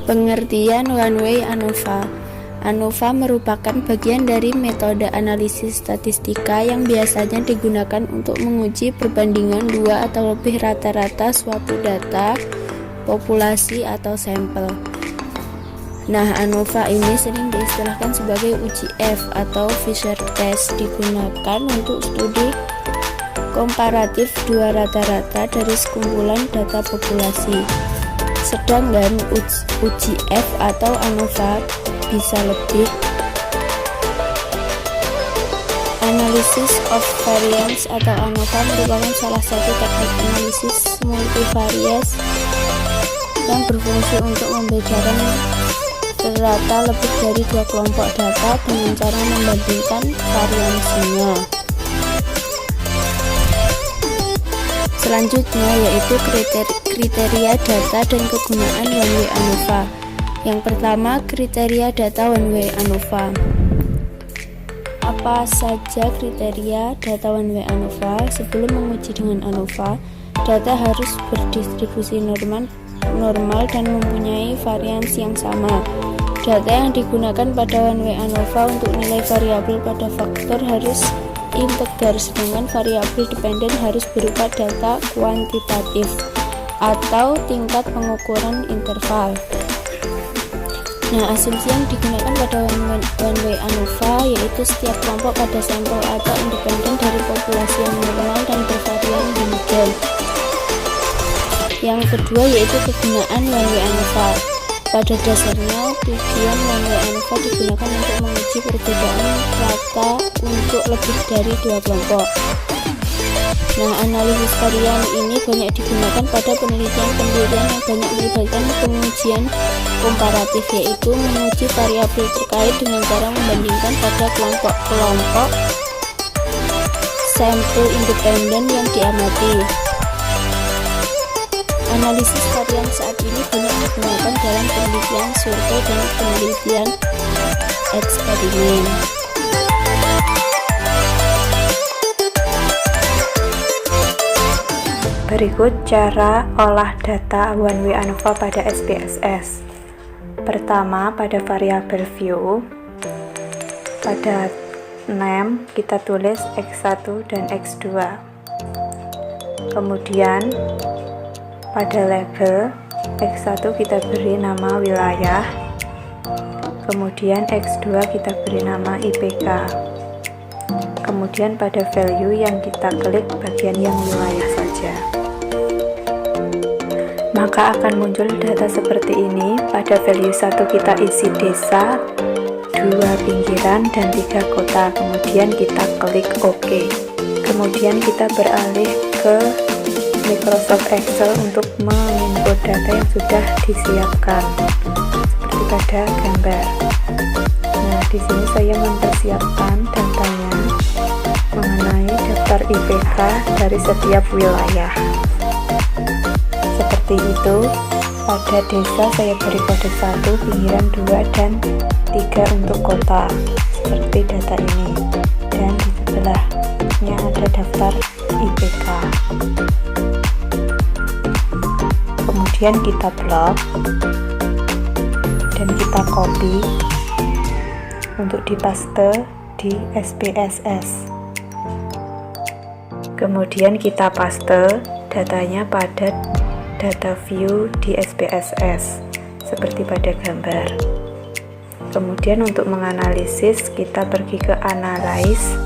Pengertian one-way ANOVA. ANOVA merupakan bagian dari metode analisis statistika yang biasanya digunakan untuk menguji perbandingan dua atau lebih rata-rata suatu data, populasi, atau sampel. Nah, ANOVA ini sering diistilahkan sebagai uji F atau Fisher Test, digunakan untuk studi komparatif dua rata-rata dari sekumpulan data populasi. Sedangkan uji F atau ANOVA bisa lebih Analysis of Variance atau ANOVA merupakan salah satu teknik analisis multivariate yang berfungsi untuk membedakan data lebih dari dua kelompok data dengan cara membandingkan variansinya. Selanjutnya yaitu kriteria data dan kegunaan one-way ANOVA. Yang pertama, kriteria data one-way ANOVA. Apa saja kriteria data one-way ANOVA? Sebelum menguji dengan ANOVA, data harus berdistribusi normal dan mempunyai variansi yang sama. Data yang digunakan pada one-way ANOVA untuk nilai variabel pada faktor harus integer, sedangkan variabel dependen harus berupa data kuantitatif atau tingkat pengukuran interval. Nah, asumsi yang digunakan pada one-way ANOVA yaitu setiap kelompok pada sampel atau independen dari populasi yang normal dan bervarian demikian. Yang kedua yaitu kegunaan one-way ANOVA. Pada dasarnya, tujuan one-way ANOVA digunakan untuk menguji perbedaan rata untuk lebih dari dua kelompok. Nah, analisis varian ini banyak digunakan pada penelitian-penelitian yang banyak melibatkan pengujian komparatif, yaitu menguji variabel terkait dengan cara membandingkan pada kelompok-kelompok sampel independen yang diamati. Analisis varian saat ini banyak digunakan dalam penelitian survei dan penelitian eksperimen. Berikut cara olah data one-way ANOVA pada SPSS. Pertama, pada variabel view, pada name kita tulis X1 dan X2. Kemudian pada label X1 kita beri nama wilayah, kemudian X2 kita beri nama IPK. Kemudian pada value yang kita klik bagian yang wilayah saja. Maka akan muncul data seperti ini. Pada value 1 kita isi desa, 2 pinggiran, dan 3 kota. Kemudian kita klik OK. Kemudian kita beralih ke Microsoft Excel untuk menginput data yang sudah disiapkan seperti pada gambar. Nah, di sini saya mempersiapkan datanya mengenai daftar IPK dari setiap wilayah. Seperti itu, pada desa saya beri kode 1, pinggiran 2, dan 3 untuk kota, seperti data ini. Dan di sebelahnya ada daftar IPK. Kemudian kita blok dan kita copy untuk dipaste di SPSS. Kemudian kita paste datanya pada data view di SPSS seperti pada gambar. Kemudian untuk menganalisis kita pergi ke Analyze,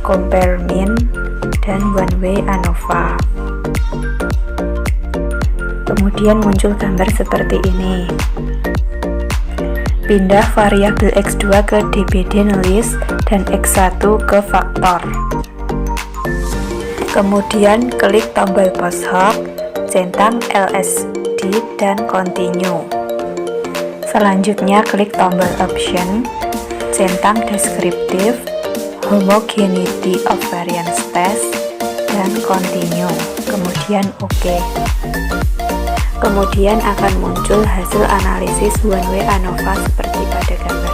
Compare Mean, dan One-Way ANOVA. Kemudian muncul gambar seperti ini. Pindah variabel X2 ke DBD list dan X1 ke faktor. Kemudian klik tombol post hoc, centang LSD, dan continue. Selanjutnya klik tombol option, centang descriptive, homogeneity of variance test, dan continue. Kemudian OK. Kemudian akan muncul hasil analisis one-way ANOVA seperti pada gambar.